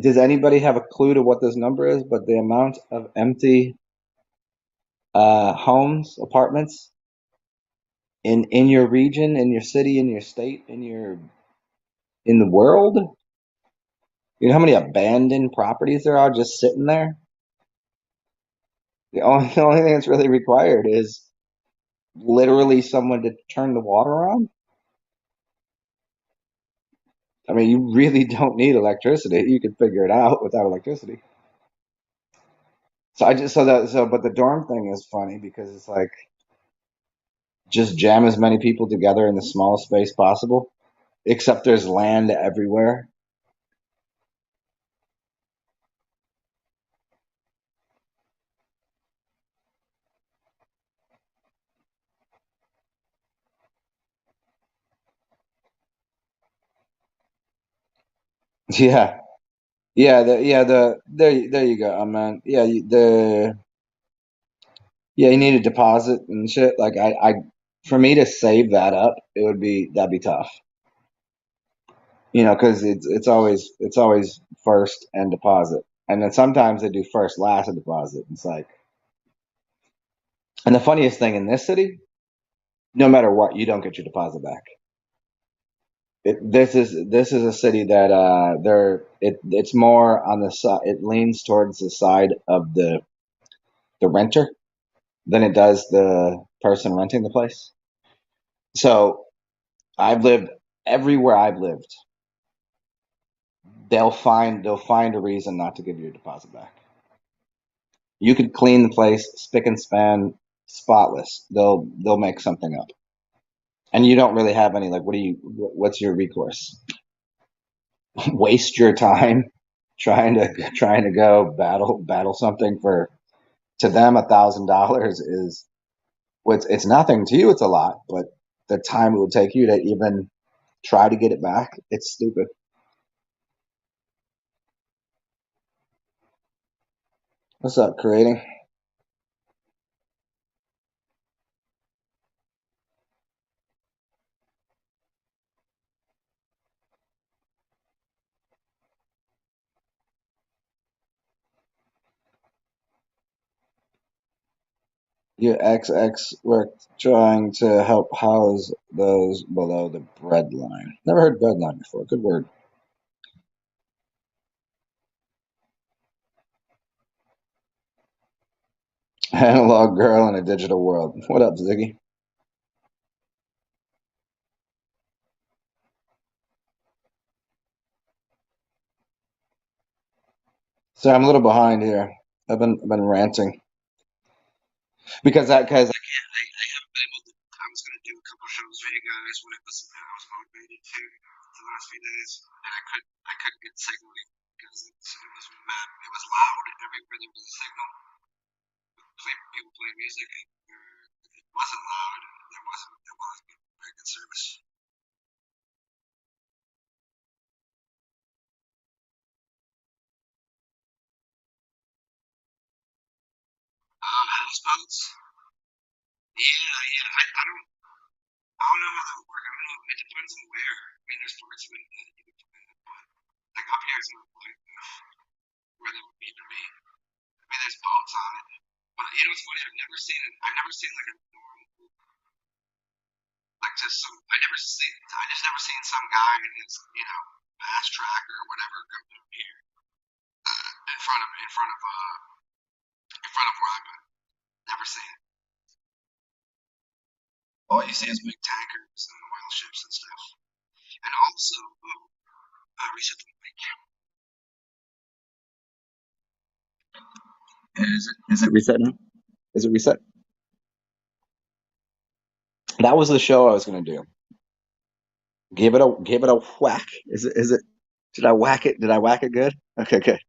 does anybody have a clue to what this number is? But the amount of empty homes, apartments in your region, in your city, in your state, in the world. You know how many abandoned properties there are just sitting there? The only thing that's really required is literally someone to turn the water on. I mean, you really don't need electricity. You can figure it out without electricity. But the dorm thing is funny because it's like just jam as many people together in the smallest space possible. Except there's land everywhere. Yeah, there you go, man. Yeah, you need a deposit and shit. Like for me to save that up, that'd be tough. Because it's always first and deposit, and then sometimes they do first, last, and deposit. It's like, and the funniest thing in this city, no matter what, you don't get your deposit back. This is a city that it's more on the side. It leans towards the side of the renter than it does the person renting the place. So I've lived everywhere I've lived. They'll find a reason not to give you your deposit back. You could clean the place, spick and span, spotless. They'll make something up, and you don't really have any like. What's your recourse? Waste your time trying to go battle something for to them $1,000 is it's nothing to you. It's a lot, but the time it would take you to even try to get it back, it's stupid. What's up, creating? Your XX work trying to help house those below the bread line. Never heard bread line before. Good word. Analog girl in a digital world. What up, Ziggy? So I'm a little behind here. I've been ranting because I haven't been able to. I was going to do a couple shows for you guys when it was I was motivated to the last few days, and I couldn't get signaling because it was mad. It was loud everywhere there was a signal. People play music. If it wasn't loud, there wasn't very good service. Houseboats. Yeah. I don't know how that would work. I don't know. It depends on where. I mean, there's parts of it that you could put in, but like up here, it's not like where they would need to be. I mean, there's boats on it, but you know, it's funny. I've never seen it. I've never seen like a normal, like just some. I just never seen some guy in his, fast track or whatever come up here in front of where I've been. Never seen it. All you see is big tankers and oil ships and stuff. And also, I reset the mic. Is it reset now? Is it reset? That was the show I was going to do. Give it a whack. Is it? Did I whack it? Did I whack it good? Okay, good.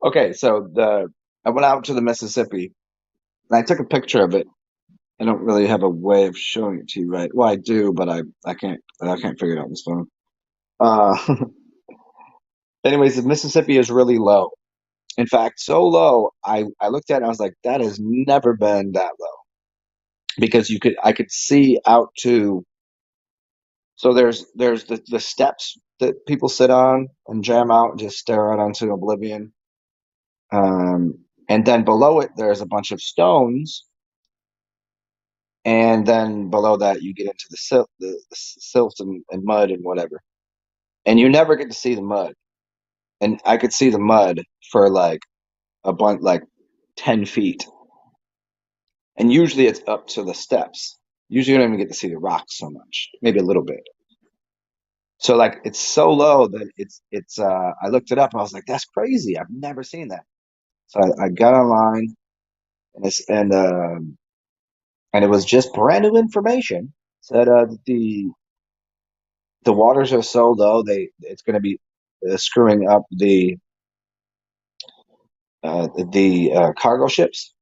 Okay, so the I went out to the Mississippi and I took a picture of it. I don't really have a way of showing it to you, right? Well, I do, but I can't figure it out on this phone. Uh, anyways, the Mississippi is really low. In fact, so low, I looked at it and I was like, that has never been that low because I could see out to. So there's the steps that people sit on and jam out and just stare out onto oblivion. And then below it, there's a bunch of stones, and then below that, you get into the silt and mud and whatever, and you never get to see the mud. And I could see the mud for like a bunch, like 10 feet, and usually it's up to the steps. Usually, you don't even get to see the rocks so much, maybe a little bit. So like it's so low that it's. I looked it up and I was like, that's crazy. I've never seen that. So I got online and and it was just brand new information. Said the waters are so low it's going to be screwing up the cargo ships.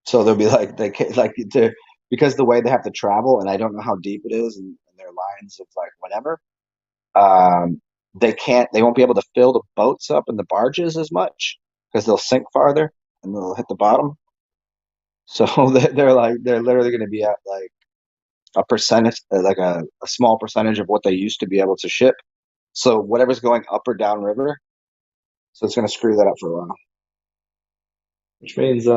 So they'll be like they can, like to because the way they have to travel, and I don't know how deep it is, and their lines of like whatever. Um, they won't be able to fill the boats up and the barges as much because they'll sink farther and they'll hit the bottom. So they're literally going to be at like a percentage, like a small percentage of what they used to be able to ship. So whatever's going up or down river, so it's going to screw that up for a while, which means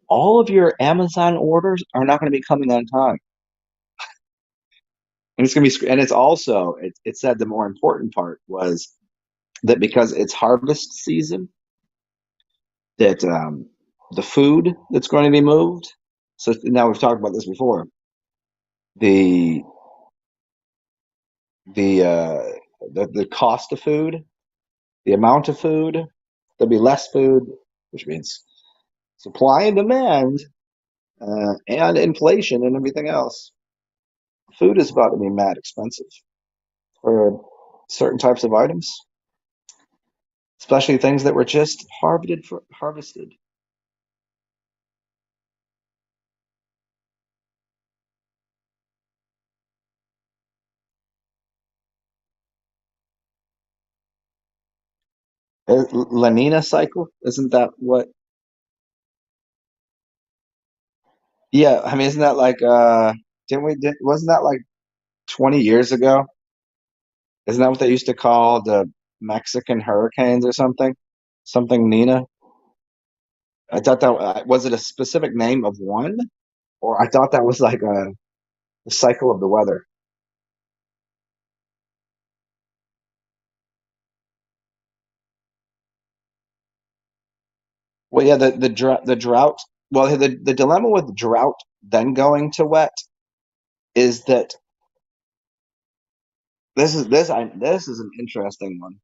all of your Amazon orders are not going to be coming on time, and it's going to be. And it's also it said the more important part was that because it's harvest season, that the food that's going to be moved. So now we've talked about this before. The the uh, the cost of food, the amount of food, There'll be less food, which means supply and demand, and inflation and everything else. Food is about to be mad expensive for certain types of items, especially things that were just harvested. La Nina cycle, isn't that what? Yeah, I mean, isn't that like wasn't that like 20 years ago? Isn't that what they used to call the Mexican hurricanes or something? Something Nina? I thought that was it a specific name of one, or I thought that was like a cycle of the weather. Well, yeah, the drought. Well, the dilemma with drought then going to wet is that this is an interesting one.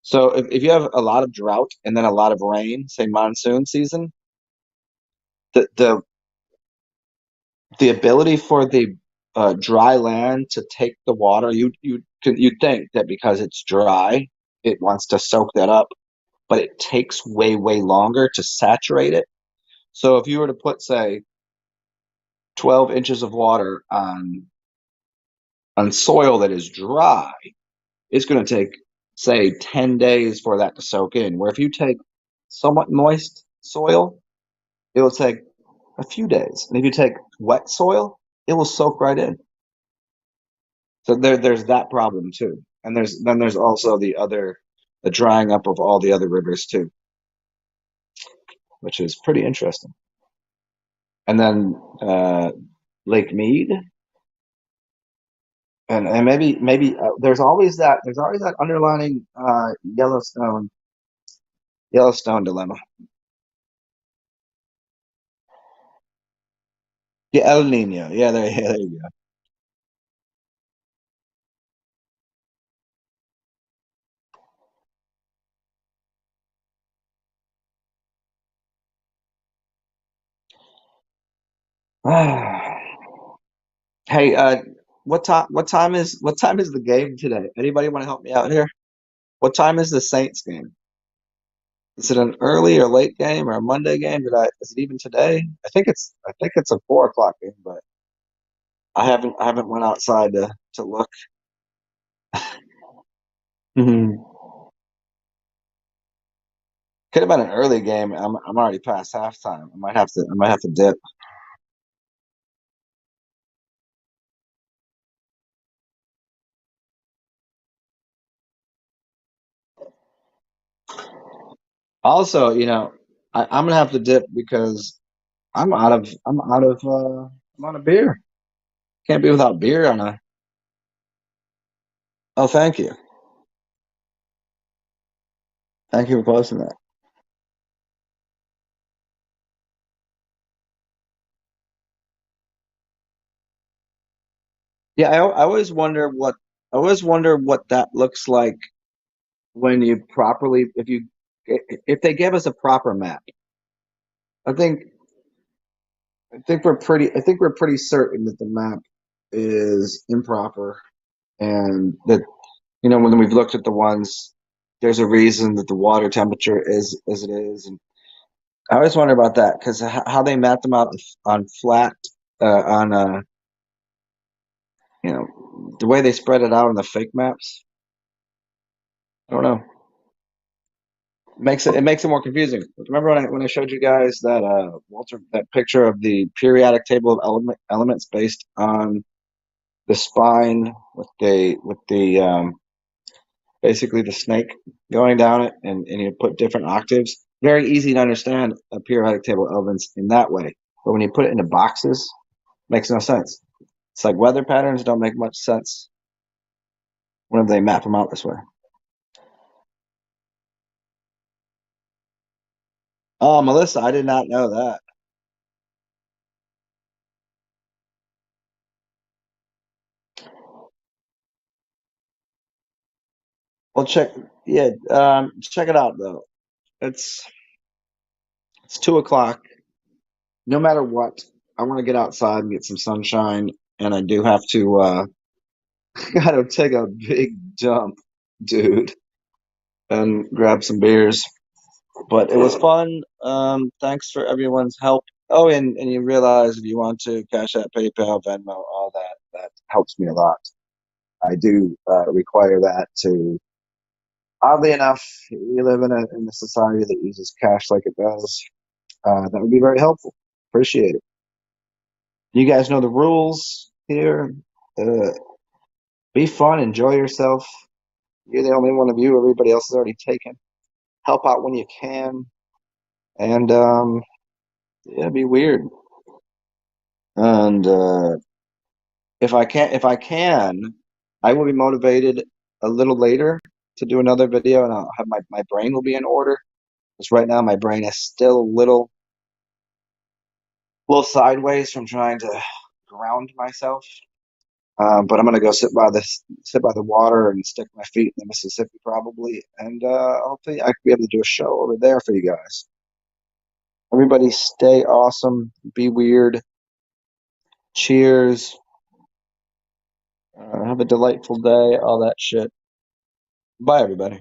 So if you have a lot of drought and then a lot of rain, say monsoon season, the the ability for the dry land to take the water, you'd think that because it's dry, it wants to soak that up, but it takes way longer to saturate it. So if you were to put, say, 12 inches of water on soil that is dry, it's going to take, say, 10 days for that to soak in. Where if you take somewhat moist soil, it will take a few days. And if you take wet soil, it will soak right in. So there's that problem too. And there's also the drying up of all the other rivers too, which is pretty interesting. And then Lake Mead, and maybe there's always that underlining Yellowstone dilemma. Yeah, El Nino. Yeah, there you go. Hey, what time is the game today? Anybody want to help me out here? What time is the Saints game? Is it an early or late game or a Monday game? Is it even today? I think it's a 4 o'clock game, but I haven't went outside to look. Mhm. Could have been an early game. I'm already past halftime. I might have to dip. Also, I'm gonna have to dip because I'm out of beer. Can't be without beer on a. Oh, thank you. Thank you for posting that. Yeah, I always wonder what that looks like when you properly if they give us a proper map. I think I think we're pretty certain that the map is improper and that when we've looked at the ones, there's a reason that the water temperature is as it is. And I always wonder about that because how they map them out on flat on the way they spread it out on the fake maps. I don't know. It makes it more confusing. Remember when I showed you guys that Walter that picture of the periodic table of elements based on the spine with the basically the snake going down it, and you put different octaves. Very easy to understand a periodic table of elements in that way. But when you put it into boxes, it makes no sense. It's like weather patterns don't make much sense whenever they map them out this way. Oh, Melissa, I did not know that. Well, check it out though. It's 2 o'clock. No matter what, I want to get outside and get some sunshine, and I do have to gotta take a big dump, dude, and grab some beers. But it was fun. Thanks for everyone's help. Oh, and you realize if you want to Cash App, PayPal, Venmo, all that, that helps me a lot. I do require that to. Oddly enough, you live in a society that uses cash like it does. That would be very helpful. Appreciate it. You guys know the rules here. Uh, be fun, enjoy yourself. You're the only one of you. Everybody else is already taken. Help out when you can, and yeah, be weird. And if I can, I will be motivated a little later to do another video, and I'll have my brain will be in order. Because right now my brain is still a little sideways from trying to ground myself. But I'm gonna go sit by the water and stick my feet in the Mississippi probably, and hopefully I can be able to do a show over there for you guys. Everybody, stay awesome, be weird. Cheers. Have a delightful day. All that shit. Bye, everybody.